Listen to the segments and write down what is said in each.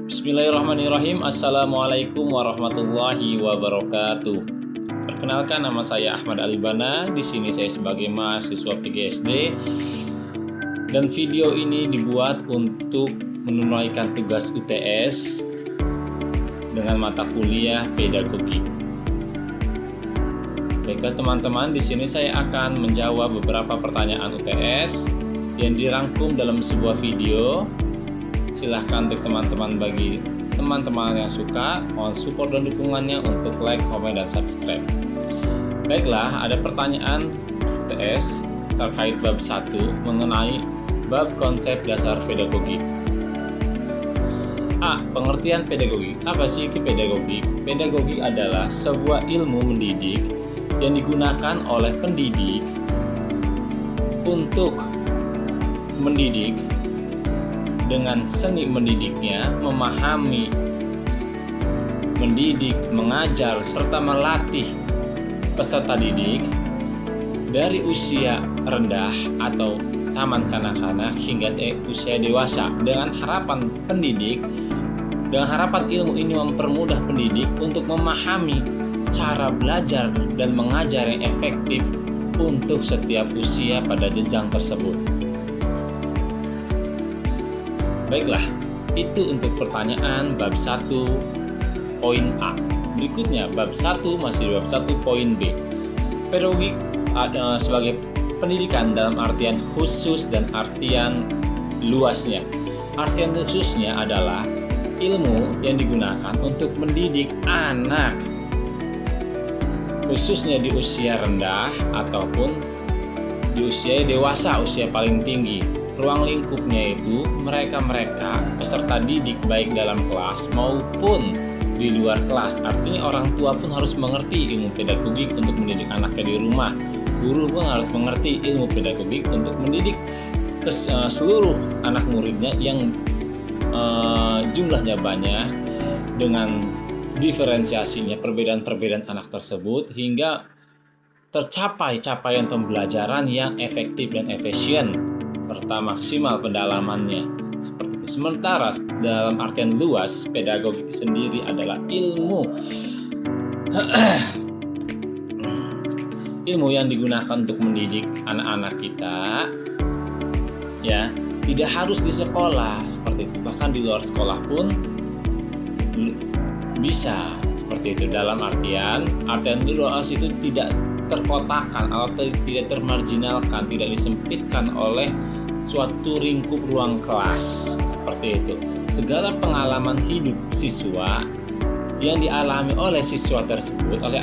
Bismillahirrahmanirrahim. Assalamualaikum warahmatullahi wabarakatuh. Perkenalkan, nama saya Ahmad Alibana. Di sini saya sebagai mahasiswa PGSD dan video ini dibuat untuk menunaikan tugas UTS dengan mata kuliah pedagogi. Baiklah teman-teman, di sini saya akan menjawab beberapa pertanyaan UTS yang dirangkum dalam sebuah video. Silahkan untuk teman-teman, bagi teman-teman yang suka, mohon support dan dukungannya untuk like, komen, dan subscribe. Baiklah, ada pertanyaan UTS terkait bab 1 mengenai bab konsep dasar pedagogi. A. Pengertian pedagogi. Apa sih itu pedagogi? Pedagogi adalah sebuah ilmu mendidik yang digunakan oleh pendidik untuk mendidik dengan seni mendidiknya, memahami, mendidik, mengajar, serta melatih peserta didik dari usia rendah atau taman kanak-kanak hingga usia dewasa, dengan harapan ilmu ini mempermudah pendidik untuk memahami cara belajar dan mengajar yang efektif untuk setiap usia pada jenjang tersebut. Baiklah, itu untuk pertanyaan bab 1 poin A. Berikutnya bab 1 masih bab 1 poin B. Pedagogik sebagai pendidikan dalam artian khusus dan artian luasnya. Artian khususnya adalah ilmu yang digunakan untuk mendidik anak, khususnya di usia rendah ataupun di usia dewasa, usia paling tinggi. Ruang lingkupnya itu mereka peserta didik baik dalam kelas maupun di luar kelas. Artinya orang tua pun harus mengerti ilmu pedagogik untuk mendidik anaknya di rumah. Guru pun harus mengerti ilmu pedagogik untuk mendidik seluruh anak muridnya yang jumlahnya banyak, dengan diferensiasinya perbedaan-perbedaan anak tersebut hingga tercapai capaian pembelajaran yang efektif dan efisien serta maksimal pendalamannya. Seperti itu. Sementara dalam artian luas, pedagogik sendiri adalah ilmu yang digunakan untuk mendidik anak-anak kita, ya, tidak harus di sekolah seperti itu, bahkan di luar sekolah pun bisa seperti itu. Dalam artian luas itu tidak terkotakkan atau tidak termarginalkan, tidak disempitkan oleh suatu lingkup ruang kelas seperti itu. Segala pengalaman hidup siswa yang dialami oleh siswa tersebut oleh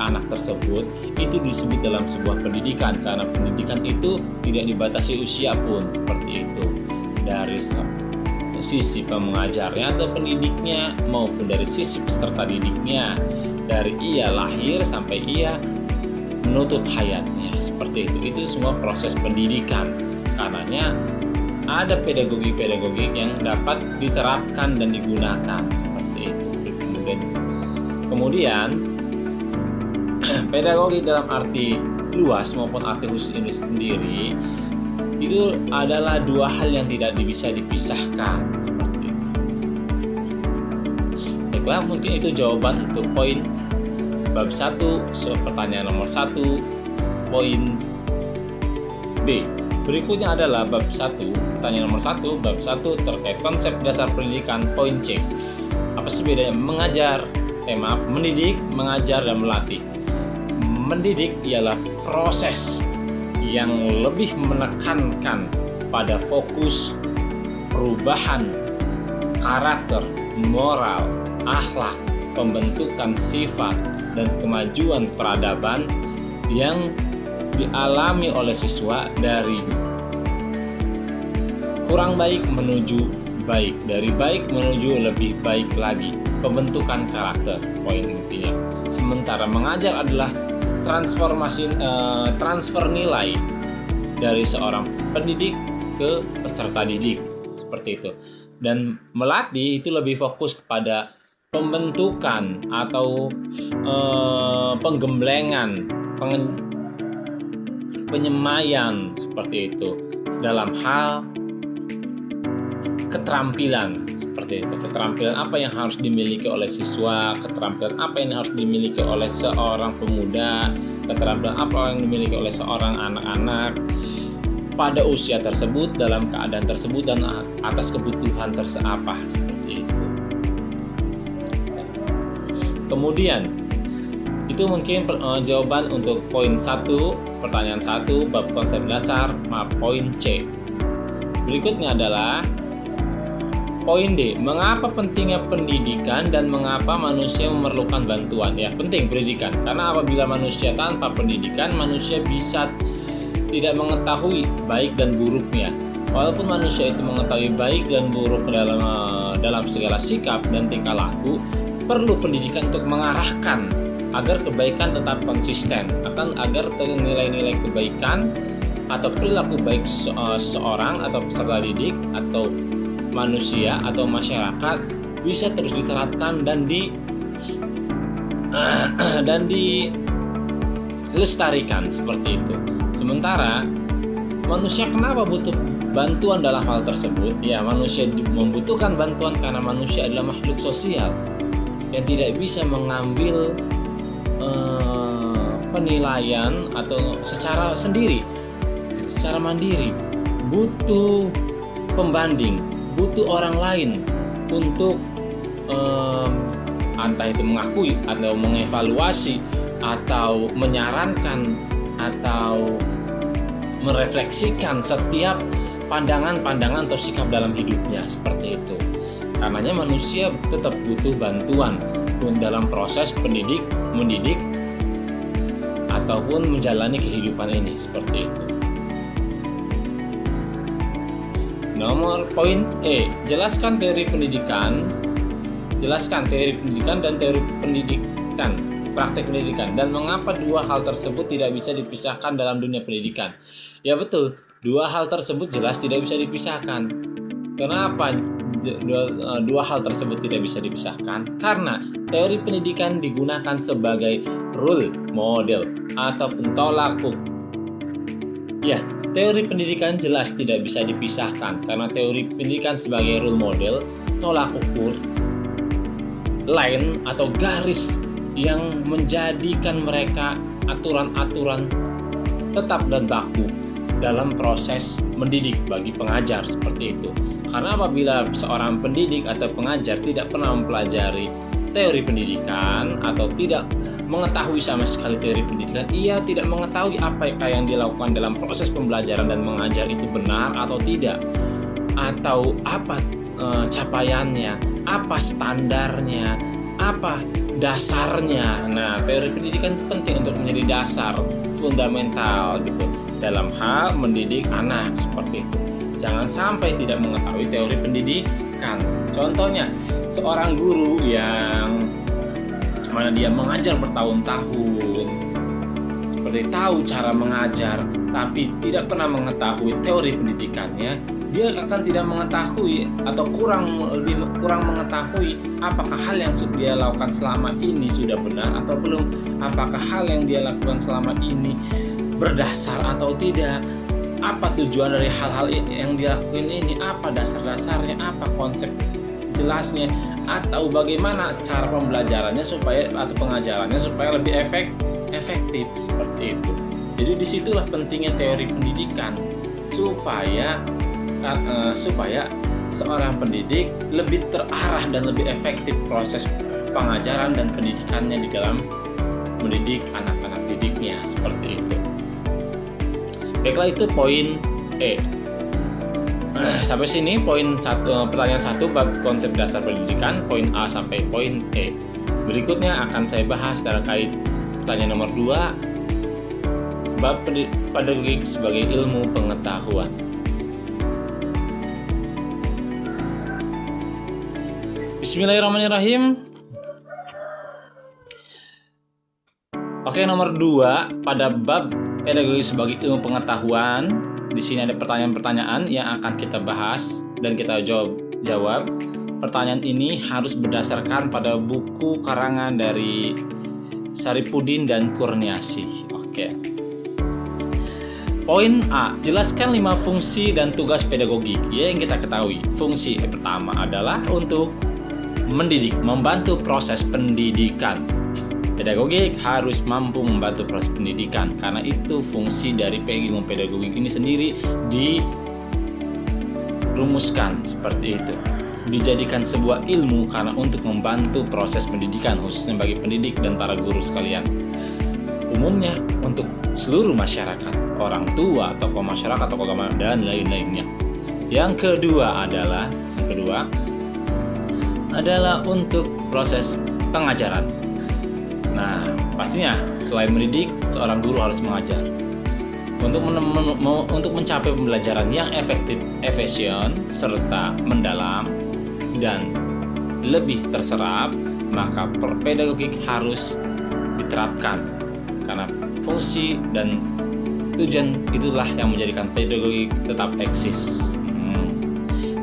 anak tersebut itu disebut dalam sebuah pendidikan, karena pendidikan itu tidak dibatasi usia pun seperti itu, dari sisi pengajarnya atau pendidiknya maupun dari sisi peserta didiknya, dari ia lahir sampai ia menutup hayatnya seperti itu. Itu semua proses pendidikan. Karenanya ada pedagogi yang dapat diterapkan dan digunakan seperti itu. Kemudian pedagogi dalam arti luas maupun arti khusus ini sendiri itu adalah dua hal yang tidak bisa dipisahkan seperti itu. Baiklah, mungkin itu jawaban untuk poin bab 1, pertanyaan nomor 1, poin B. Berikutnya adalah bab 1, pertanyaan nomor 1, bab 1 terkait konsep dasar pendidikan, poin C. Apa sih bedanya mendidik, mengajar, dan melatih? Mendidik ialah proses yang lebih menekankan pada fokus perubahan karakter, moral, akhlak, pembentukan sifat, dan kemajuan peradaban yang dialami oleh siswa dari kurang baik menuju baik, dari baik menuju lebih baik lagi, pembentukan karakter poin intinya. Sementara mengajar adalah transfer nilai dari seorang pendidik ke peserta didik seperti itu. Dan melatih itu lebih fokus kepada pembentukan atau penggemblengan, penyemaian seperti itu dalam hal keterampilan seperti itu. Keterampilan apa yang harus dimiliki oleh siswa, keterampilan apa yang harus dimiliki oleh seorang pemuda, keterampilan apa yang dimiliki oleh seorang anak-anak pada usia tersebut, dalam keadaan tersebut, dan atas kebutuhan apa seperti itu. Kemudian itu mungkin jawaban untuk poin 1, pertanyaan 1 bab konsep dasar, poin C. Berikutnya adalah poin D, mengapa pentingnya pendidikan dan mengapa manusia memerlukan bantuan? Ya, penting pendidikan, karena apabila manusia tanpa pendidikan, manusia bisa tidak mengetahui baik dan buruknya. Walaupun manusia itu mengetahui baik dan buruk dalam segala sikap dan tingkah laku, perlu pendidikan untuk mengarahkan agar kebaikan tetap konsisten, agar nilai-nilai kebaikan atau perilaku baik seorang atau peserta didik atau manusia atau masyarakat bisa terus diterapkan dan dilestarikan seperti itu. Sementara manusia kenapa butuh bantuan dalam hal tersebut? Ya, manusia membutuhkan bantuan karena manusia adalah makhluk sosial yang tidak bisa mengambil penilaian atau secara sendiri, secara mandiri. Butuh pembanding, butuh orang lain untuk entah itu mengakui atau mengevaluasi atau menyarankan atau merefleksikan setiap pandangan-pandangan atau sikap dalam hidupnya seperti itu. Karenanya manusia tetap butuh bantuan dalam proses mendidik ataupun menjalani kehidupan ini seperti itu. Nomor poin E, jelaskan teori pendidikan dan teori pendidikan, praktek pendidikan, dan mengapa dua hal tersebut tidak bisa dipisahkan dalam dunia pendidikan. Ya betul, dua hal tersebut jelas tidak bisa dipisahkan. Kenapa dua hal tersebut tidak bisa dipisahkan? Karena teori pendidikan digunakan sebagai role model ataupun tolak ukur. Ya, teori pendidikan jelas tidak bisa dipisahkan karena teori pendidikan sebagai role model, tolak ukur, line atau garis yang menjadikan mereka aturan-aturan tetap dan baku dalam proses mendidik bagi pengajar seperti itu. Karena apabila seorang pendidik atau pengajar tidak pernah mempelajari teori pendidikan atau tidak mengetahui sama sekali teori pendidikan, ia tidak mengetahui apa yang dilakukan dalam proses pembelajaran dan mengajar itu benar atau tidak, atau apa capaiannya, apa standarnya, apa dasarnya. Nah, teori pendidikan itu penting untuk menjadi dasar fundamental gitu dalam hal mendidik anak seperti itu. Jangan sampai tidak mengetahui teori pendidikan. Contohnya, seorang guru yang mana dia mengajar bertahun-tahun, seperti tahu cara mengajar, tapi tidak pernah mengetahui teori pendidikannya, dia akan tidak mengetahui atau kurang mengetahui apakah hal yang dia lakukan selama ini sudah benar atau belum, apakah hal yang dia lakukan selama ini berdasar atau tidak, apa tujuan dari hal-hal yang dia lakukan ini, apa dasar-dasarnya, apa konsep jelasnya, atau bagaimana cara pembelajarannya atau pengajarannya supaya lebih efektif seperti itu. Jadi disitulah pentingnya teori pendidikan supaya seorang pendidik lebih terarah dan lebih efektif proses pengajaran dan pendidikannya di dalam mendidik anak-anak didiknya seperti itu. Baiklah, itu poin E. Sampai sini poin 1, pertanyaan 1 bab konsep dasar pendidikan, poin A sampai poin E. Berikutnya akan saya bahas terkait pertanyaan nomor 2 bab pedagogik sebagai ilmu pengetahuan. Bismillahirrahmanirrahim. Oke, nomor 2 pada bab pedagogi sebagai ilmu pengetahuan. Di sini ada pertanyaan-pertanyaan yang akan kita bahas dan kita jawab. Pertanyaan ini harus berdasarkan pada buku karangan dari Saripudin dan Kurniasih. Oke. Poin A, jelaskan 5 fungsi dan tugas pedagogik yang kita ketahui. Fungsi pertama adalah untuk mendidik, membantu proses pendidikan. Pedagogik harus mampu membantu proses pendidikan, karena itu fungsi dari ilmu pedagogik ini sendiri dirumuskan seperti itu. Dijadikan sebuah ilmu karena untuk membantu proses pendidikan, khususnya bagi pendidik dan para guru sekalian. Umumnya untuk seluruh masyarakat, orang tua, tokoh masyarakat, tokoh agama, dan lain-lainnya. Yang kedua adalah untuk proses pengajaran. Nah, pastinya selain mendidik, seorang guru harus mengajar. Untuk mencapai pembelajaran yang efektif, efisien, serta mendalam dan lebih terserap, maka pedagogik harus diterapkan. Karena fungsi dan tujuan itulah yang menjadikan pedagogik tetap eksis.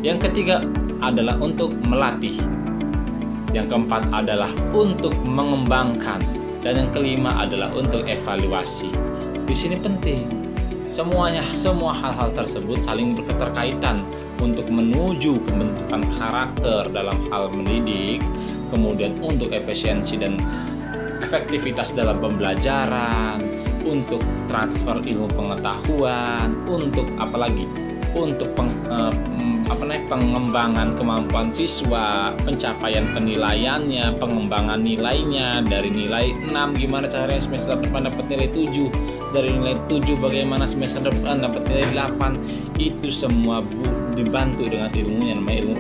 Yang ketiga adalah untuk melatih. Yang keempat adalah untuk mengembangkan. Dan yang kelima adalah untuk evaluasi. Di sini penting. Semua hal-hal tersebut saling berketerkaitan untuk menuju pembentukan karakter dalam hal mendidik, kemudian untuk efisiensi dan efektivitas dalam pembelajaran, untuk transfer ilmu pengetahuan, untuk pengembangan kemampuan siswa, pencapaian penilaiannya, pengembangan nilainya dari nilai 6 gimana caranya semester depan dapat nilai 7, dari nilai 7 bagaimana semester depan dapat nilai 8. Itu semua dibantu dengan ilmu yang namanya ilmu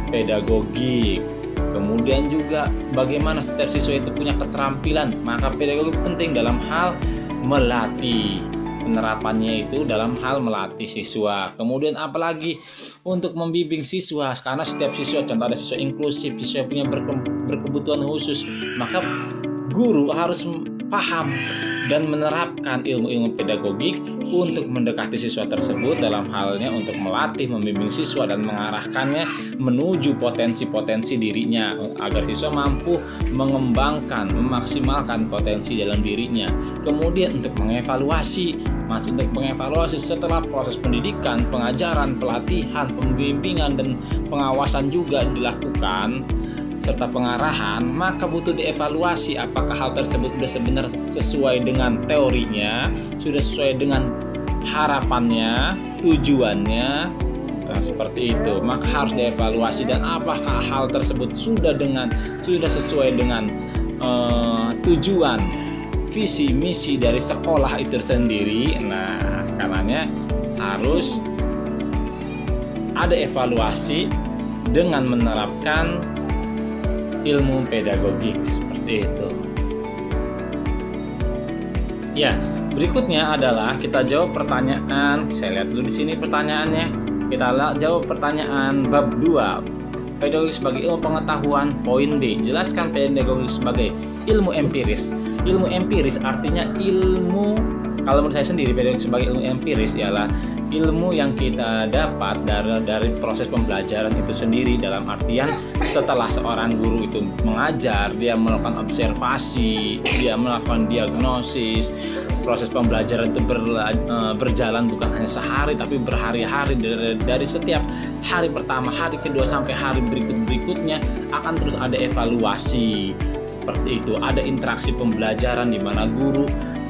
pedagogik. Kemudian juga bagaimana setiap siswa itu punya keterampilan, maka pedagogik penting dalam hal melatih. Penerapannya itu dalam hal melatih siswa. Kemudian apalagi untuk membimbing siswa, karena setiap siswa, contoh ada siswa inklusif, siswa yang punya berkebutuhan khusus, maka guru harus paham dan menerapkan ilmu-ilmu pedagogik untuk mendekati siswa tersebut dalam halnya untuk melatih, membimbing siswa dan mengarahkannya menuju potensi-potensi dirinya agar siswa mampu mengembangkan, memaksimalkan potensi dalam dirinya. Kemudian untuk mengevaluasi, setelah proses pendidikan, pengajaran, pelatihan, pembimbingan dan pengawasan juga dilakukan serta pengarahan, maka butuh dievaluasi apakah hal tersebut sudah sebenarnya sesuai dengan teorinya, sudah sesuai dengan harapannya, tujuannya. Nah, seperti itu. Maka harus dievaluasi, dan apakah hal tersebut sudah sesuai dengan tujuan, visi misi dari sekolah itu sendiri. Nah, karenanya harus ada evaluasi dengan menerapkan ilmu pedagogik seperti itu. Ya, berikutnya adalah kita jawab pertanyaan. Saya lihat dulu di sini pertanyaannya. Kita jawab pertanyaan bab 2. Pedagogik sebagai ilmu pengetahuan. Poin B. Jelaskan pedagogik sebagai ilmu empiris. Ilmu empiris artinya ilmu, kalau menurut saya sendiri, pedagogik sebagai ilmu empiris ialah ilmu yang kita dapat dari proses pembelajaran itu sendiri, dalam artian setelah seorang guru itu mengajar, dia melakukan observasi, dia melakukan diagnosis, proses pembelajaran itu berjalan bukan hanya sehari tapi berhari-hari, dari setiap hari pertama, hari kedua sampai hari berikutnya akan terus ada evaluasi seperti itu. Ada interaksi pembelajaran di mana guru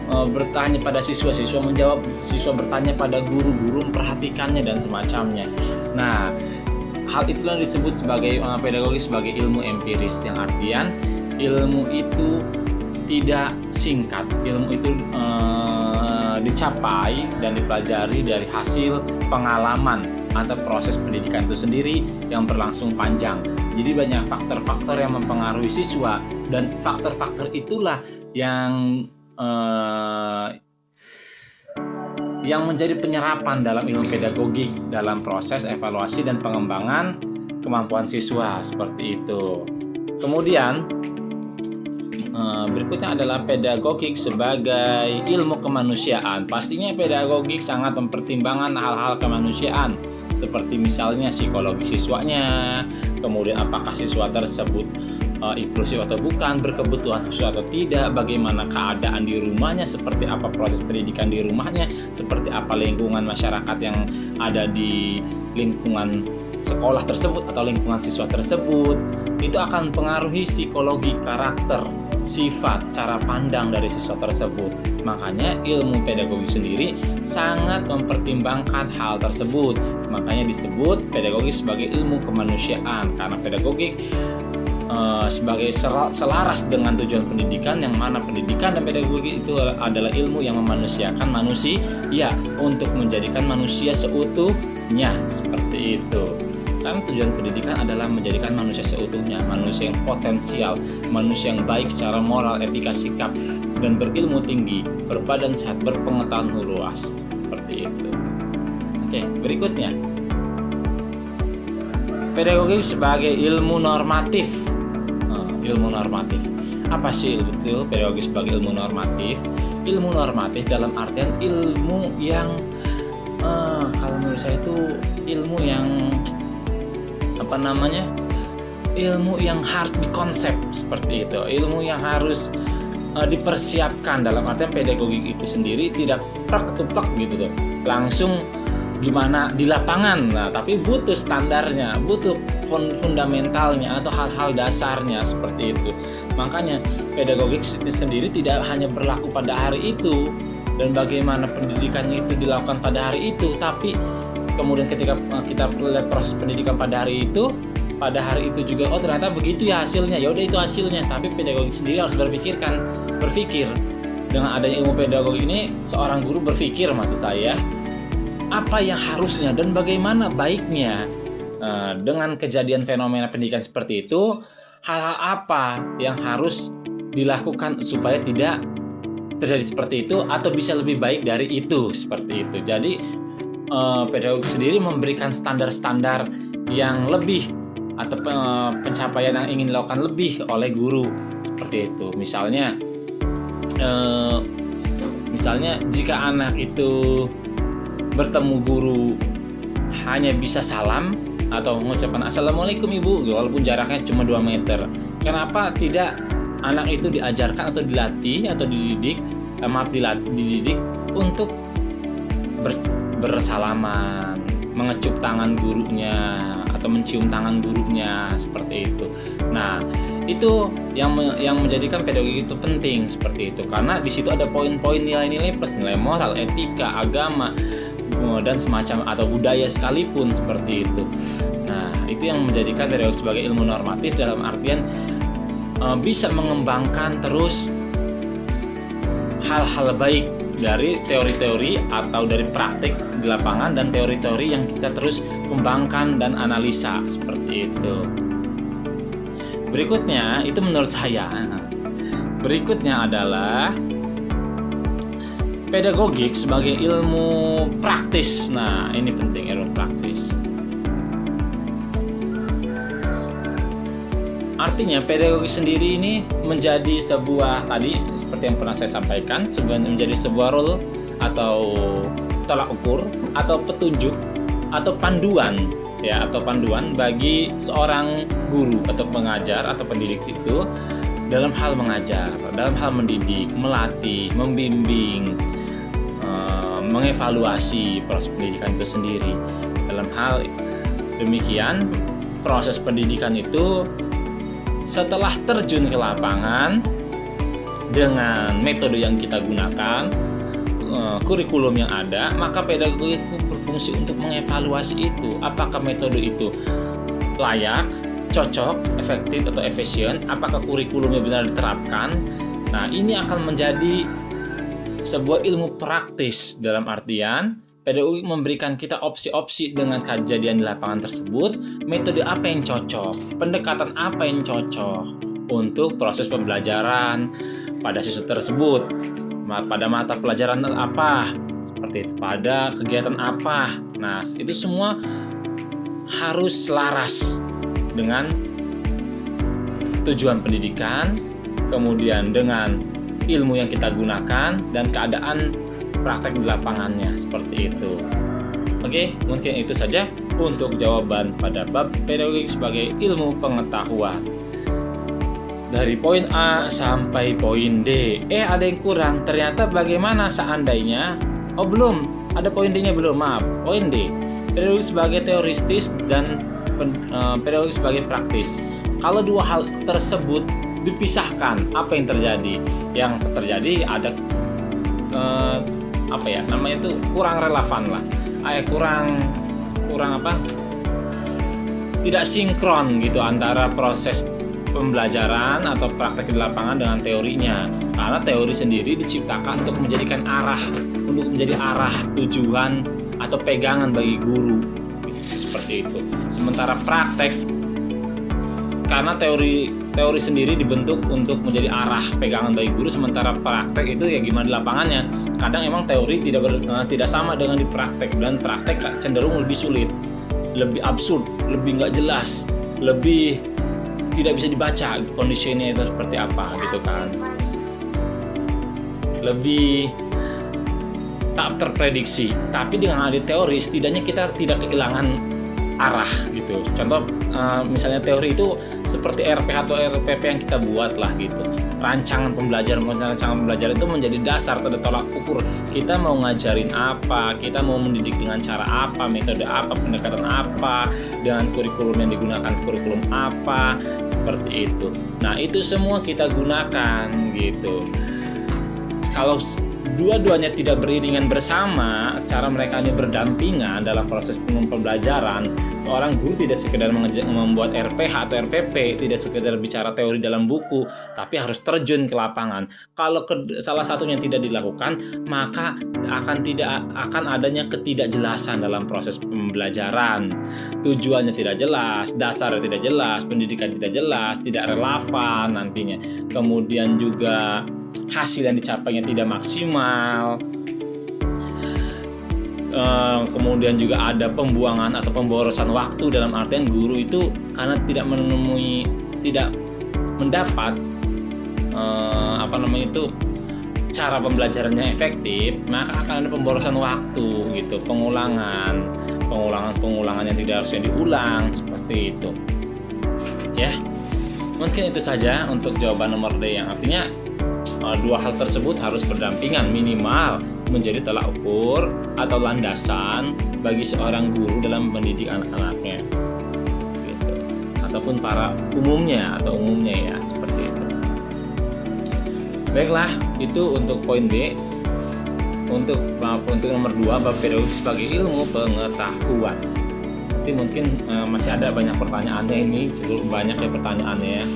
bertanya pada siswa, siswa menjawab, siswa bertanya pada guru, guru memperhatikannya dan semacamnya. Nah, hal itulah disebut sebagai pedagogi sebagai ilmu empiris, yang artian ilmu itu tidak singkat. Ilmu itu dicapai dan dipelajari dari hasil pengalaman atau proses pendidikan itu sendiri yang berlangsung panjang. Jadi banyak faktor-faktor yang mempengaruhi siswa, dan faktor-faktor itulah yang menjadi penyerapan dalam ilmu pedagogik dalam proses evaluasi dan pengembangan kemampuan siswa seperti itu. Kemudian berikutnya adalah pedagogik sebagai ilmu kemanusiaan. Pastinya pedagogik sangat mempertimbangkan hal-hal kemanusiaan seperti misalnya psikologi siswanya, kemudian apakah siswa tersebut inklusif atau bukan, berkebutuhan khusus atau tidak, bagaimana keadaan di rumahnya, seperti apa proses pendidikan di rumahnya, seperti apa lingkungan masyarakat yang ada di lingkungan sekolah tersebut atau lingkungan siswa tersebut. Itu akan mempengaruhi psikologi, karakter, sifat, cara pandang dari siswa tersebut. Makanya ilmu pedagogi sendiri sangat mempertimbangkan hal tersebut. Makanya disebut pedagogi sebagai ilmu kemanusiaan, karena pedagogi sebagai selaras dengan tujuan pendidikan, yang mana pendidikan dan pedagogi itu adalah ilmu yang memanusiakan manusia untuk menjadikan manusia seutuhnya, seperti itu. Karena tujuan pendidikan adalah menjadikan manusia seutuhnya, manusia yang potensial, manusia yang baik secara moral, etika, sikap, dan berilmu tinggi, berbadan sehat, berpengetahuan luas, seperti itu. Oke, berikutnya pedagogi sebagai ilmu normatif. Ilmu normatif. Apa sih itu pedagogi sebagai ilmu normatif? Ilmu normatif dalam artian ilmu yang kalau menurut saya itu ilmu yang ilmu yang harus dikonsep, seperti itu. Ilmu yang harus dipersiapkan, dalam artian pedagogi itu sendiri tidak plak-ketuplak gitu tuh, langsung gimana di lapangan. Nah, tapi butuh standarnya, butuh fundamentalnya atau hal-hal dasarnya, seperti itu. Makanya pedagogik sendiri tidak hanya berlaku pada hari itu dan bagaimana pendidikan itu dilakukan pada hari itu, tapi kemudian ketika kita lihat proses pendidikan pada hari itu juga ternyata begitu ya hasilnya, ya udah itu hasilnya. Tapi pedagogik sendiri harus berpikir dengan adanya ilmu pedagogi ini, seorang guru berpikir, maksud saya, apa yang harusnya dan bagaimana baiknya dengan kejadian fenomena pendidikan seperti itu, hal-hal apa yang harus dilakukan supaya tidak terjadi seperti itu atau bisa lebih baik dari itu, seperti itu. Jadi pedagogi sendiri memberikan standar-standar yang lebih atau pencapaian yang ingin dilakukan lebih oleh guru, seperti itu. Misalnya jika anak itu bertemu guru hanya bisa salam atau mengucapkan assalamualaikum ibu, walaupun jaraknya cuma 2 meter, kenapa tidak anak itu diajarkan atau dilatih atau dididik untuk bersalaman, mengecup tangan gurunya atau mencium tangan gurunya, seperti itu. Nah, itu yang menjadikan pedagogi itu penting, seperti itu, karena di situ ada poin-poin nilai-nilai plus nilai moral, etika, agama, dan semacam atau budaya sekalipun, seperti itu. Nah, itu yang menjadikan pedagogi sebagai ilmu normatif, dalam artian bisa mengembangkan terus hal-hal baik dari teori-teori atau dari praktik di lapangan dan teori-teori yang kita terus kembangkan dan analisa, seperti itu. Berikutnya, itu menurut saya. Berikutnya adalah pedagogik sebagai ilmu praktis. Nah, ini penting, ilmu praktis. Artinya pedagogi sendiri ini menjadi sebuah, tadi seperti yang pernah saya sampaikan, menjadi sebuah role atau tolak ukur atau petunjuk atau panduan bagi seorang guru atau pengajar atau pendidik itu dalam hal mengajar, dalam hal mendidik, melatih, membimbing, mengevaluasi proses pendidikan itu sendiri. Dalam hal demikian, proses pendidikan itu setelah terjun ke lapangan dengan metode yang kita gunakan, kurikulum yang ada, maka pedagogi berfungsi untuk mengevaluasi itu. Apakah metode itu layak, cocok, efektif atau efisien? Apakah kurikulumnya benar diterapkan? Nah, ini akan menjadi sebuah ilmu praktis, dalam artian pedagogi memberikan kita opsi-opsi dengan kejadian di lapangan tersebut, metode apa yang cocok, pendekatan apa yang cocok untuk proses pembelajaran pada siswa tersebut, pada mata pelajaran apa, seperti itu, pada kegiatan apa. Nah, itu semua harus selaras dengan tujuan pendidikan, kemudian dengan ilmu yang kita gunakan, dan keadaan praktek di lapangannya, seperti itu. Oke, mungkin itu saja. untuk jawaban pada bab pedagogik sebagai ilmu pengetahuan. Dari poin A sampai poin D. Ada yang kurang. Ternyata bagaimana seandainya? Belum. Ada poin D-nya belum. Maaf. Poin D. Pedagogik sebagai teoristis dan pedagogik sebagai praktis. Kalau dua hal tersebut dipisahkan, apa yang terjadi? Yang terjadi ada kurang relevan lah. Kurang apa? Tidak sinkron gitu antara proses pembelajaran atau praktek di lapangan dengan teorinya. Karena teori sendiri diciptakan untuk menjadi arah tujuan atau pegangan bagi guru. Seperti itu. Sementara praktek, karena teori sendiri dibentuk untuk menjadi arah pegangan bagi guru, sementara praktek itu ya gimana di lapangannya. Kadang emang teori tidak sama dengan di praktek, dan praktek cenderung lebih sulit, lebih absurd, lebih nggak jelas, lebih tidak bisa dibaca kondisinya itu seperti apa gitu kan, lebih tak terprediksi. Tapi dengan ada teori setidaknya kita tidak kehilangan arah gitu. Contoh misalnya teori itu seperti RPH atau RPP yang kita buat lah gitu. Rancangan pembelajaran itu menjadi dasar atau tolak ukur kita mau ngajarin apa, kita mau mendidik dengan cara apa, metode apa, pendekatan apa, dengan kurikulum yang digunakan kurikulum apa, seperti itu. Nah, itu semua kita gunakan gitu. Kalau dua-duanya tidak beriringan bersama, secara mereka ini berdampingan dalam proses pembelajaran, seorang guru tidak sekedar membuat RPH atau RPP, tidak sekedar bicara teori dalam buku, tapi harus terjun ke lapangan. Kalau salah satunya tidak dilakukan, maka akan adanya ketidakjelasan dalam proses pembelajaran. Tujuannya tidak jelas, dasarnya tidak jelas, pendidikan tidak jelas, tidak relevan nantinya. Kemudian juga hasil yang dicapainya tidak maksimal. Kemudian juga ada pembuangan atau pemborosan waktu, dalam artian guru itu karena tidak mendapat cara pembelajarannya efektif, maka akan ada pemborosan waktu gitu, pengulangan yang tidak harusnya diulang, seperti itu ya. Mungkin itu saja untuk jawaban nomor D, yang artinya dua hal tersebut harus berdampingan, minimal menjadi tolak ukur atau landasan bagi seorang guru dalam mendidik anak-anaknya gitu. Ataupun para umumnya ya, seperti itu. Baiklah, itu untuk poin B. Untuk nomor 2, bab pedagogik sebagai ilmu pengetahuan. Nanti mungkin masih ada banyak pertanyaannya, ini cukup banyak ya pertanyaannya ya.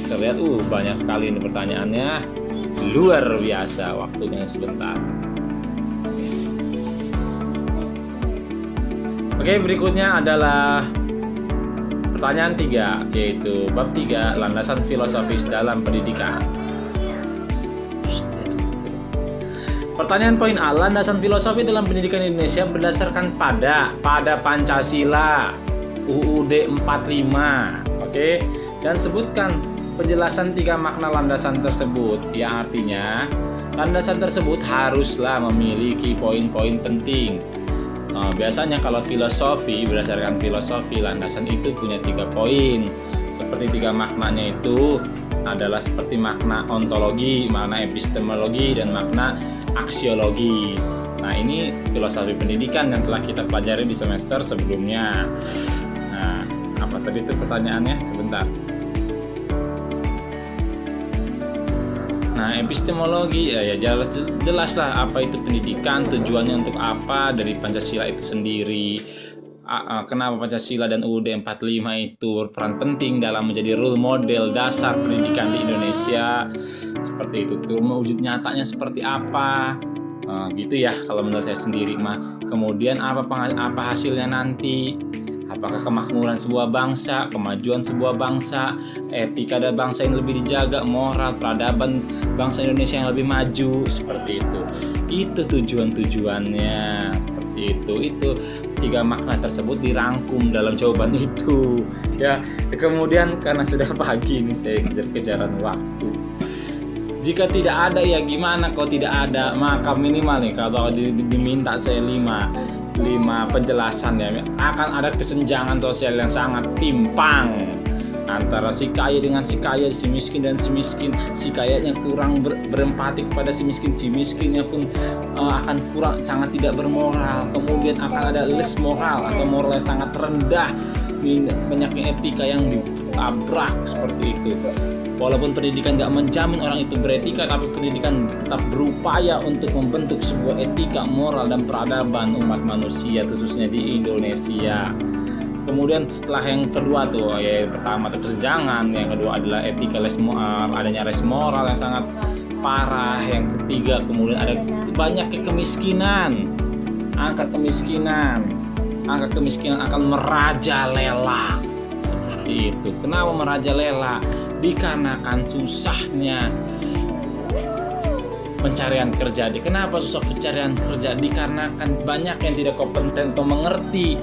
Kita lihat banyak sekali ini pertanyaannya, luar biasa, waktunya sebentar. Oke, berikutnya adalah pertanyaan 3, yaitu bab 3, landasan filosofis dalam pendidikan. Pertanyaan poin A, landasan filosofi dalam pendidikan Indonesia berdasarkan pada Pancasila UUD 45. Oke, dan sebutkan penjelasan 3 makna landasan tersebut. Ya, artinya landasan tersebut haruslah memiliki poin-poin penting. Biasanya kalau filosofi, berdasarkan filosofi, landasan itu punya 3 poin. Seperti 3 maknanya itu adalah seperti makna ontologi, makna epistemologi, dan makna aksiologis. Nah, ini filosofi pendidikan yang telah kita pelajari di semester sebelumnya. Nah, apa tadi itu pertanyaannya? Sebentar. Nah, epistemologi ya jelaslah apa itu pendidikan, tujuannya untuk apa dari Pancasila itu sendiri. Kenapa Pancasila dan UUD 45 itu berperan penting dalam menjadi role model dasar pendidikan di Indonesia. Seperti itu tuh, wujud nyatanya seperti apa. Gitu ya kalau menurut saya sendiri mah. Kemudian apa hasilnya nanti? Apakah kemakmuran sebuah bangsa, kemajuan sebuah bangsa, etika dan bangsa yang lebih dijaga, moral, peradaban bangsa Indonesia yang lebih maju, seperti itu. Itu tujuannya, seperti itu. Itu 3 makna tersebut dirangkum dalam jawaban itu. Ya, kemudian karena sudah pagi ini saya kejar-kejaran waktu. Jika tidak ada ya gimana kalau tidak ada, maka minimal nih kalau diminta saya 5 penjelasan ya, akan ada kesenjangan sosial yang sangat timpang antara si kaya dengan si kaya, si miskin dan si miskin. Si kayanya kurang berempati kepada si miskinnya pun akan kurang, sangat tidak bermoral. Kemudian akan ada less moral atau moral yang sangat rendah, banyaknya etika yang ditabrak seperti itu. Walaupun pendidikan gak menjamin orang itu beretika, tapi pendidikan tetap berupaya untuk membentuk sebuah etika, moral, dan peradaban umat manusia, khususnya di Indonesia. Kemudian setelah yang kedua tuh, ya pertama itu kesenjangan, yang kedua adalah etika adanya res moral yang sangat parah, yang ketiga kemudian ada banyaknya kemiskinan. Angka kemiskinan akan merajalela seperti itu. Kenapa merajalela? Dikarenakan susahnya pencarian kerja. Kenapa susah pencarian kerja? Dikarenakan banyak yang tidak kompeten atau mengerti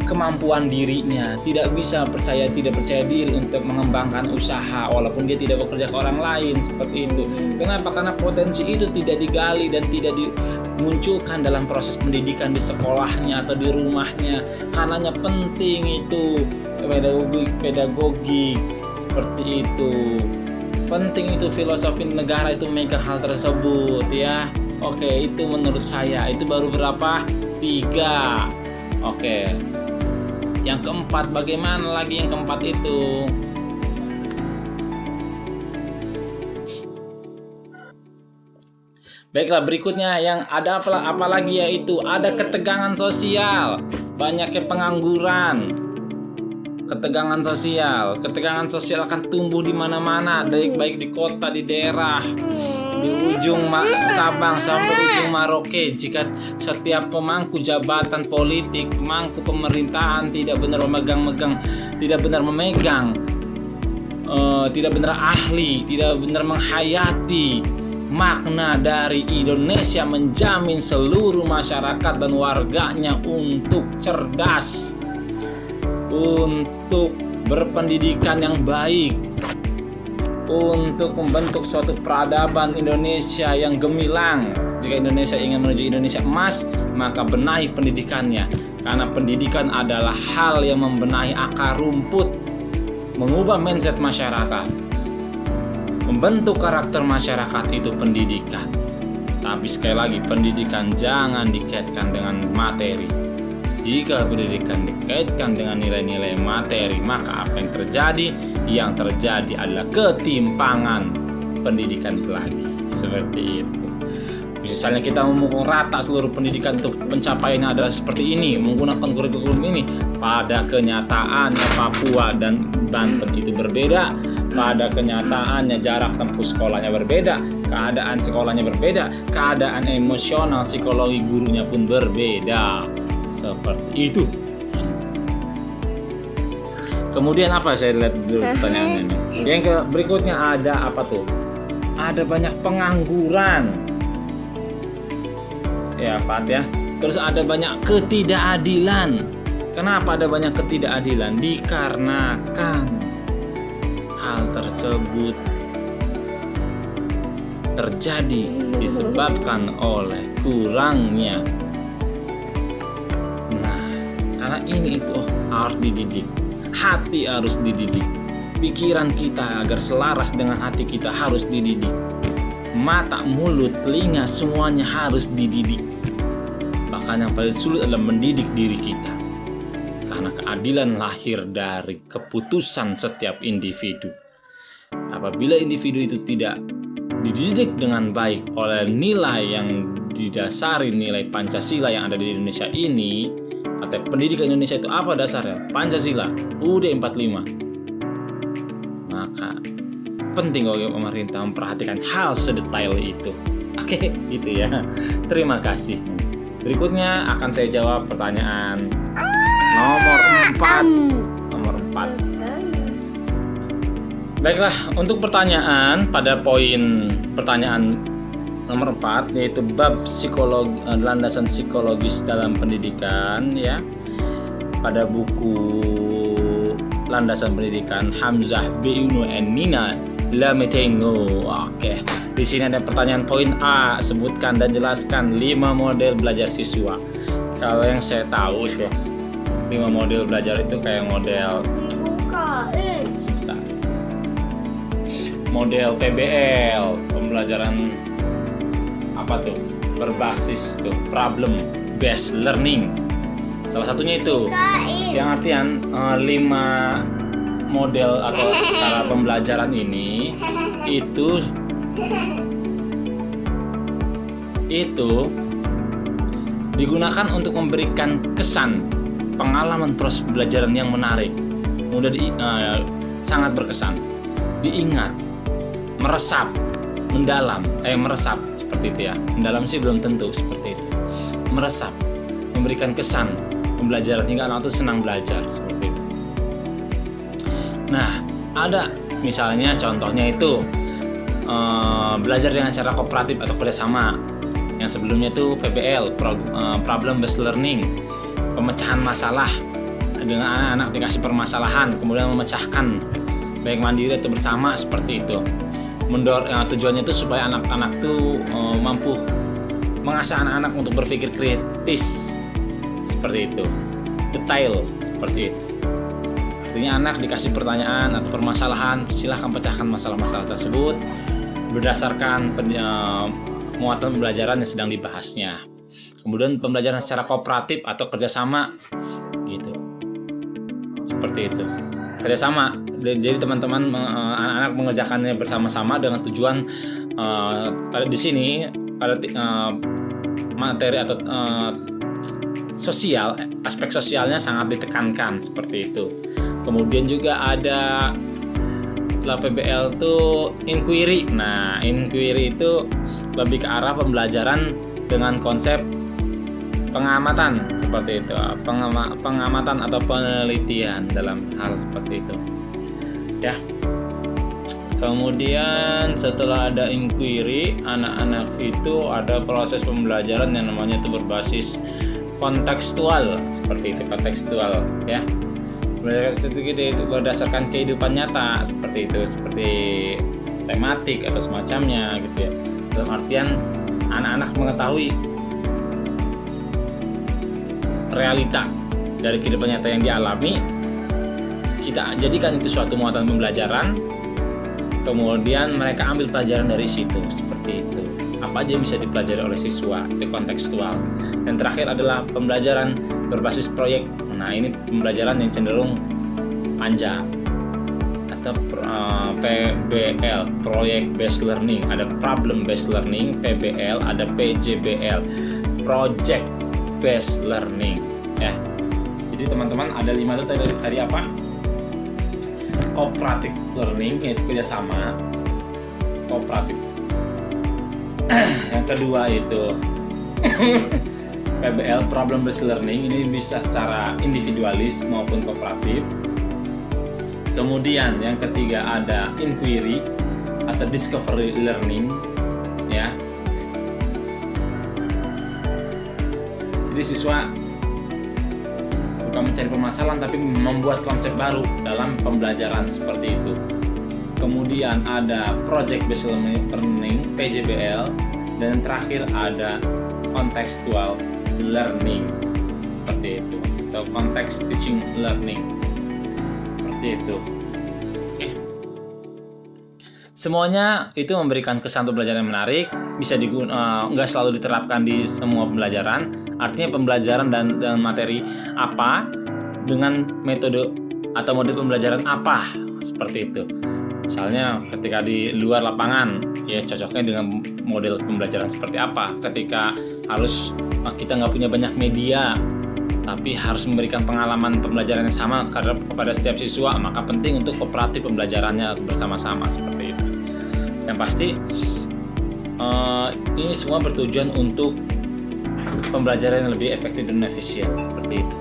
kemampuan dirinya, tidak percaya diri untuk mengembangkan usaha walaupun dia tidak bekerja ke orang lain seperti itu. Kenapa? Karena potensi itu tidak digali dan tidak dimunculkan dalam proses pendidikan di sekolahnya atau di rumahnya. Karenanya penting itu pedagogi seperti itu. Penting itu filosofi negara itu megang hal tersebut ya. Oke, itu menurut saya. Itu baru berapa? 3. Oke. Yang keempat, bagaimana lagi yang keempat itu? Baiklah, berikutnya yang ada apa lagi, yaitu ada ketegangan sosial, banyaknya pengangguran. Ketegangan sosial akan tumbuh di mana-mana, baik di kota, di daerah, di ujung Sabang sampai ujung Merauke. Jika setiap pemangku jabatan politik, pemangku pemerintahan tidak benar memegang, tidak benar ahli, tidak benar menghayati makna dari Indonesia menjamin seluruh masyarakat dan warganya untuk cerdas, untuk berpendidikan yang baik, untuk membentuk suatu peradaban Indonesia yang gemilang. Jika Indonesia ingin menuju Indonesia emas, maka benahi pendidikannya, karena pendidikan adalah hal yang membenahi akar rumput, mengubah mindset masyarakat, membentuk karakter masyarakat. Itu pendidikan. Tapi sekali lagi, pendidikan jangan dikaitkan dengan materi. Jika pendidikan dikaitkan dengan nilai-nilai materi, maka apa yang terjadi? Yang terjadi adalah ketimpangan pendidikan lagi. Seperti itu. Misalnya kita memukul rata seluruh pendidikan untuk pencapaiannya adalah seperti ini, menggunakan kurikulum ini. Pada kenyataannya Papua dan Banten itu berbeda. Pada kenyataannya jarak tempuh sekolahnya berbeda, keadaan sekolahnya berbeda, keadaan emosional psikologi gurunya pun berbeda. Seperti itu. Kemudian apa, saya lihat dulu pertanyaannya ini. Yang berikutnya ada apa tuh? Ada banyak pengangguran. Ya, Pak ya. Terus ada banyak ketidakadilan. Kenapa ada banyak ketidakadilan? Dikarenakan hal tersebut terjadi disebabkan oleh kurangnya. Karena ini itu harus dididik. Hati harus dididik. Pikiran kita agar selaras dengan hati kita harus dididik. Mata, mulut, telinga semuanya harus dididik. Bahkan yang paling sulit adalah mendidik diri kita. Karena keadilan lahir dari keputusan setiap individu. Apabila individu itu tidak dididik dengan baik oleh nilai yang didasari nilai Pancasila yang ada di Indonesia ini, atau pendidikan Indonesia itu apa dasarnya? Pancasila, UUD 45. Maka penting bagi pemerintah memperhatikan hal sedetail itu. Oke, gitu ya. Terima kasih. Berikutnya akan saya jawab pertanyaan nomor 4. Baiklah, untuk pertanyaan pada poin pertanyaan nomor 4, yaitu bab landasan psikologis dalam pendidikan ya. Pada buku Landasan Pendidikan Hamzah Beuno and Nina Lametengo. Oke. Di sini ada pertanyaan poin A, sebutkan dan jelaskan 5 model belajar siswa. Kalau yang saya tahu ya, 5 model belajar itu kayak model sebentar. Model PBL, pembelajaran apa tuh? Berbasis tuh problem based learning. Salah satunya itu. Yang artian 5 model atau cara pembelajaran ini itu digunakan untuk memberikan kesan pengalaman proses pembelajaran yang menarik, mudah sangat berkesan, diingat, meresap, mendalam, meresap seperti itu ya. Mendalam sih belum tentu seperti itu. Meresap, memberikan kesan pembelajaran hingga anak itu senang belajar seperti itu. Nah, ada misalnya contohnya itu belajar dengan cara kooperatif atau kerjasama. Yang sebelumnya itu PBL, problem based learning, pemecahan masalah dengan anak-anak dikasih permasalahan, kemudian memecahkan baik mandiri atau bersama seperti itu. Tujuannya itu supaya anak-anak tuh mampu mengasah anak-anak untuk berpikir kritis seperti itu, detail seperti itu. Artinya anak dikasih pertanyaan atau permasalahan, silahkan pecahkan masalah-masalah tersebut berdasarkan muatan pembelajaran yang sedang dibahasnya. Kemudian pembelajaran secara kooperatif atau kerjasama gitu, seperti itu. Kerjasama, jadi teman-teman anak-anak mengerjakannya bersama-sama dengan tujuan pada di sini pada materi atau sosial, aspek sosialnya sangat ditekankan seperti itu. Kemudian juga ada setelah PBL itu inquiry. Nah, inquiry itu lebih ke arah pembelajaran dengan konsep pengamatan seperti itu, pengamatan atau penelitian dalam hal seperti itu ya. Kemudian setelah ada inquiry, anak-anak itu ada proses pembelajaran yang namanya itu berbasis kontekstual seperti itu, kontekstual ya. Itu berdasarkan kehidupan nyata seperti itu, seperti tematik atau semacamnya gitu ya. Dalam artian anak-anak mengetahui realita dari kehidupan nyata yang dialami, kita jadikan itu suatu muatan pembelajaran, kemudian mereka ambil pelajaran dari situ seperti itu. Apa aja yang bisa dipelajari oleh siswa, itu kontekstual. Dan terakhir adalah pembelajaran berbasis proyek. Nah, ini pembelajaran yang cenderung panja atau PBL, project based learning. Ada problem based learning, PBL, ada PJBL, project based learning ya. Jadi teman-teman ada 5 itu tadi apa? Cooperative learning, yaitu kerjasama kooperatif. Yang kedua itu PBL, problem based learning, ini bisa secara individualis maupun kooperatif. Kemudian yang ketiga ada inquiry atau discovery learning ya. Jadi siswa bukan mencari permasalahan tapi membuat konsep baru dalam pembelajaran seperti itu. Kemudian ada project based learning, PJBL, dan terakhir ada contextual learning seperti itu, atau context teaching learning seperti itu. Oke. Semuanya itu memberikan kesan pembelajaran yang menarik, bisa nggak selalu diterapkan di semua pembelajaran. Artinya pembelajaran dan materi apa dengan metode atau mode pembelajaran apa seperti itu. Misalnya ketika di luar lapangan ya cocoknya dengan model pembelajaran seperti apa. Ketika harus kita nggak punya banyak media tapi harus memberikan pengalaman pembelajaran yang sama kepada setiap siswa, maka penting untuk kooperatif pembelajarannya bersama-sama seperti itu. Yang pasti ini semua bertujuan untuk pembelajaran yang lebih efektif dan efisien seperti itu.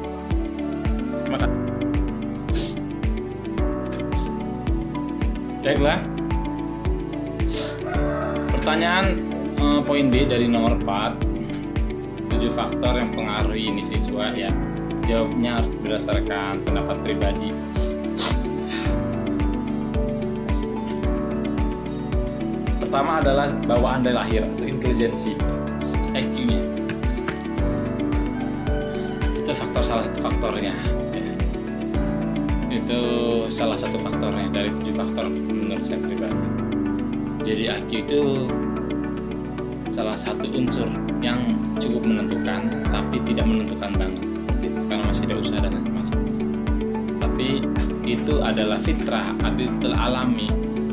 Maka baiklah, pertanyaan poin B dari nomor 4, 7 faktor yang mempengaruhi ini siswa ya. Jawabnya harus berdasarkan pendapat pribadi. Pertama adalah bawaan dari lahir atau intelijensi, IQ-nya. Itu salah satu faktornya. Itu salah satu faktornya dari 7 faktor menurut saya pribadi. Jadi IQ itu salah satu unsur yang cukup menentukan, tapi tidak menentukan banget seperti itu, karena masih ada usaha dan macam-macam. Tapi itu adalah fitrah, itu alami,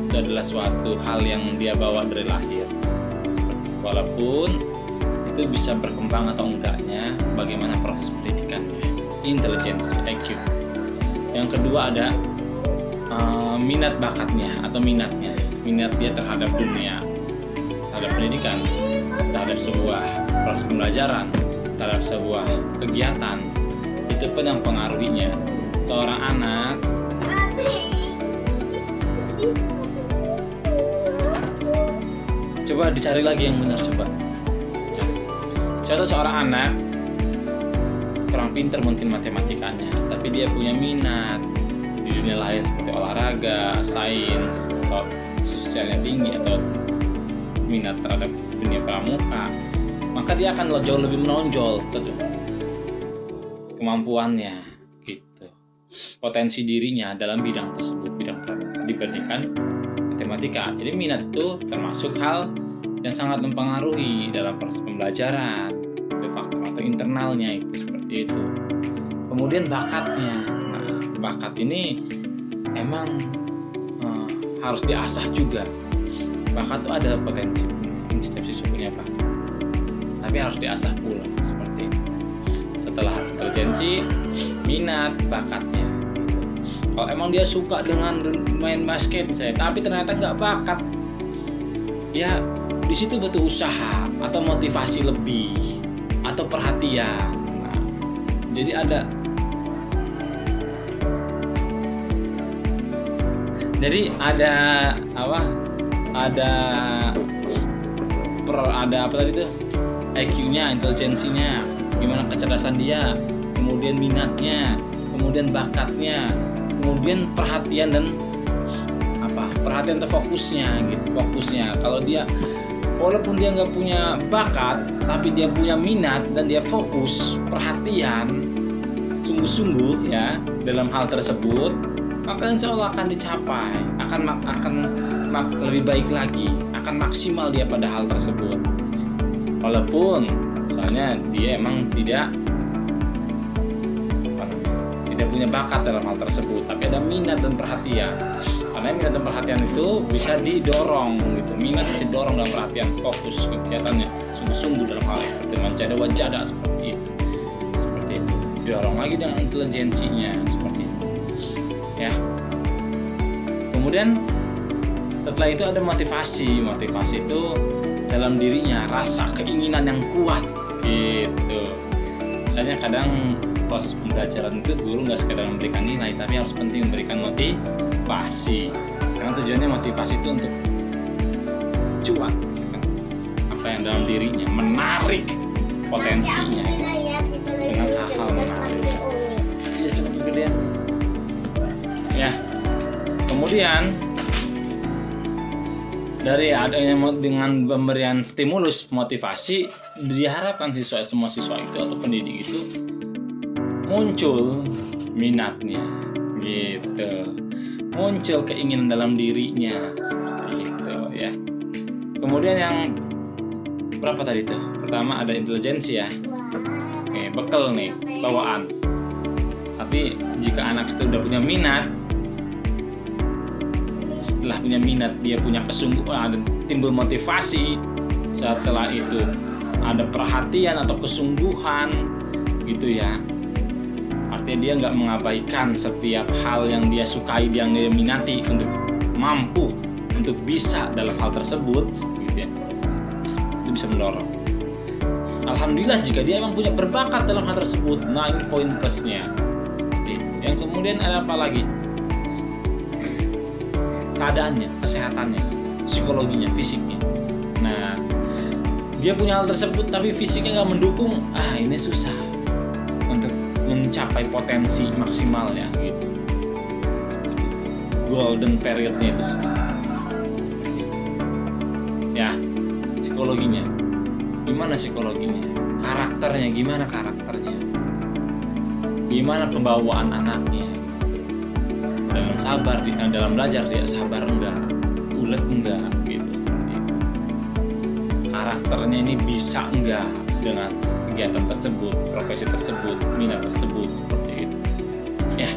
itu adalah suatu hal yang dia bawa dari lahir. Walaupun itu bisa berkembang atau enggaknya, bagaimana proses pendidikannya, intelijensi, IQ. Yang kedua ada minat bakatnya atau minat dia terhadap dunia, terhadap pendidikan, terhadap sebuah proses pembelajaran, terhadap sebuah kegiatan. Itu pun yang pengaruhinya. Seorang anak coba dicari lagi yang benar coba. Contoh seorang anak kurang pintar mungkin matematikanya, tapi dia punya minat di dunia lain seperti olahraga, sains, atau sosialnya tinggi, atau minat terhadap dunia pramuka, maka dia akan jauh lebih menonjol kemampuannya gitu, potensi dirinya dalam bidang tersebut, bidang pramuka, dibandingkan matematika. Jadi minat itu termasuk hal yang sangat mempengaruhi dalam proses pembelajaran, itu faktor atau internalnya itu seperti itu. Kemudian bakatnya, nah bakat ini emang harus diasah juga. Bakat itu ada potensi, setiap siswa punya bakat, tapi harus diasah pula seperti itu. Setelah intelijensi, minat, bakatnya gitu. Kalau emang dia suka dengan main basket misalnya, tapi ternyata nggak bakat, ya di situ butuh usaha atau motivasi lebih atau perhatian. Nah, jadi ada apa tadi tuh, IQ-nya, intelijensinya, gimana kecerdasan dia, kemudian minatnya, kemudian bakatnya, kemudian perhatian dan fokusnya gitu. Kalau dia walaupun dia nggak punya bakat, tapi dia punya minat dan dia fokus, perhatian, sungguh-sungguh ya dalam hal tersebut, maka insya Allah akan dicapai, akan lebih baik lagi, akan maksimal dia pada hal tersebut. Walaupun misalnya dia emang tidak punya bakat dalam hal tersebut, tapi ada minat dan perhatian. Karena minat dan perhatian itu bisa didorong gitu. Minat bisa didorong dalam perhatian, fokus kegiatannya sungguh-sungguh dalam hal seperti mencada wajada seperti itu. Didorong lagi dengan intelijensinya seperti itu. Ya. Kemudian setelah itu ada motivasi. Motivasi itu dalam dirinya rasa keinginan yang kuat gitu. Makanya kadang proses pembelajaran itu guru nggak sekedar memberikan nilai, tapi harus penting memberikan motivasi. Karena tujuannya motivasi itu untuk cuan, apa yang dalam dirinya, menarik potensinya dengan hal-hal menarik. Iya, cukup kegedean. Ya, kemudian dari adanya dengan pemberian stimulus motivasi, diharapkan semua siswa itu atau pendidik itu muncul minatnya gitu, muncul keinginan dalam dirinya seperti itu ya. Kemudian yang berapa tadi tuh? Pertama ada intelijensi ya. Oke, bekal nih, bawaan. Tapi jika anak itu udah punya minat, setelah punya minat dia punya kesungguhan, ada timbul motivasi. Setelah itu ada perhatian atau kesungguhan gitu ya. Artinya dia nggak mengabaikan setiap hal yang dia sukai, yang dia minati, untuk mampu untuk bisa dalam hal tersebut gitu ya. Itu bisa mendorong. Alhamdulillah jika dia memang punya berbakat dalam hal tersebut. Nah, ini poin plusnya seperti itu. Yang kemudian ada apa lagi? Keadaannya, kesehatannya, psikologinya, fisiknya. Nah, dia punya hal tersebut tapi fisiknya nggak mendukung, ini susah untuk mencapai potensi maksimalnya gitu. Golden periodnya itu seperti itu. Ya, psikologinya gimana, psikologinya, karakternya gimana, karakternya gimana pembawaan anaknya, dalam sabar, dalam belajar dia sabar enggak, ulet enggak, gitu seperti itu. Karakternya ini bisa enggak dengan kegiatan tersebut, profesi tersebut, minat tersebut, seperti itu. Ya,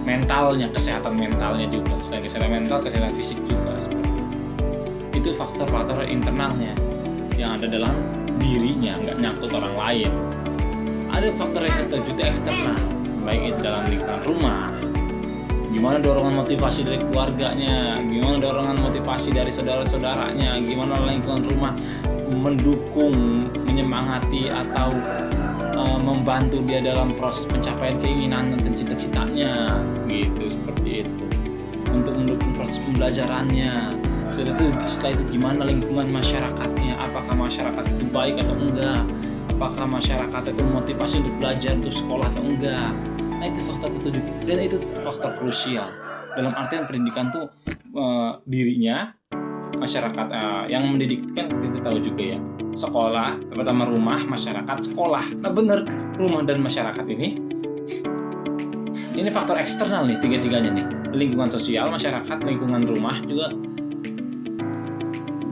mentalnya, kesehatan mentalnya juga, selain kesehatan mental, kesehatan fisik juga seperti itu. Itu faktor-faktor internalnya yang ada dalam dirinya, nggak nyangkut orang lain. Ada faktor yang juga eksternal, baik itu dalam lingkungan rumah, gimana dorongan motivasi dari keluarganya, gimana dorongan motivasi dari saudara-saudaranya, gimana lingkungan rumah mendukung, menyemangati atau membantu dia dalam proses pencapaian keinginan dan cita-citanya, gitu, seperti itu. Untuk mendukung proses pembelajarannya. Setelah itu gimana lingkungan masyarakatnya, apakah masyarakat itu baik atau enggak, apakah masyarakat itu motivasi untuk belajar, untuk sekolah atau enggak. Nah, itu faktor ketujuh, dan itu faktor krusial dalam artian pendidikan tuh dirinya masyarakat yang mendidik kan kita tahu juga ya, sekolah, pertama rumah, masyarakat, sekolah. Nah bener, rumah dan masyarakat ini faktor eksternal nih, tiga-tiganya nih, lingkungan sosial, masyarakat, lingkungan rumah,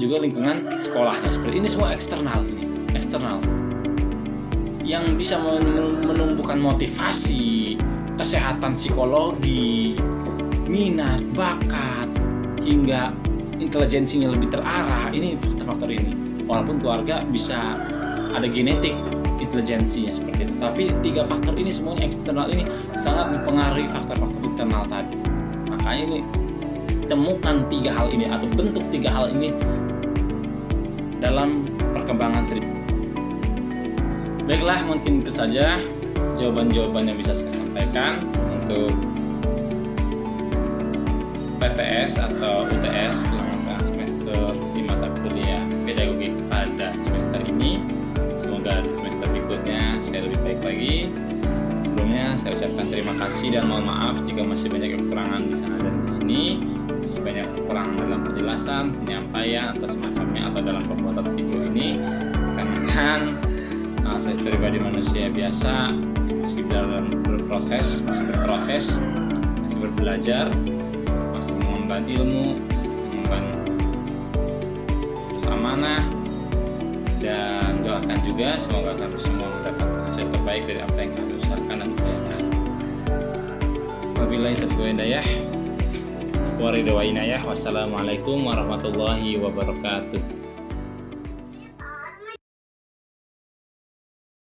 juga lingkungan sekolahnya. Seperti ini semua eksternal yang bisa menumbuhkan motivasi, kesehatan psikologi, minat, bakat, hingga intelijensinya lebih terarah. Ini faktor-faktor ini. Walaupun keluarga bisa ada genetik intelijensinya seperti itu, tapi tiga faktor ini semuanya eksternal ini sangat mempengaruhi faktor-faktor internal tadi. Makanya ini temukan tiga hal ini atau bentuk tiga hal ini dalam perkembangan diri. Baiklah, mungkin itu saja jawaban-jawaban yang bisa saya sampaikan untuk PTS atau UTS pengembangan semester di mata kuliah pedagogi pada semester ini. Semoga di semester berikutnya saya lebih baik lagi. Sebelumnya saya ucapkan terima kasih dan mohon maaf jika masih banyak kekurangan di sana dan di sini, masih banyak kekurangan dalam penjelasan, penyampaian atau semacamnya atau dalam pembuatan video ini, dikarenakan saya pribadi manusia biasa, masih berproses, masih berbelajar, masih mengemban ilmu, mengemban amanah, dan doakan juga semoga kami semua mendapat hasil terbaik dari apa yang kami usahakan dan upayakan. Wabillahi taufiq wal hidayah. Wassalamualaikum warahmatullahi wabarakatuh.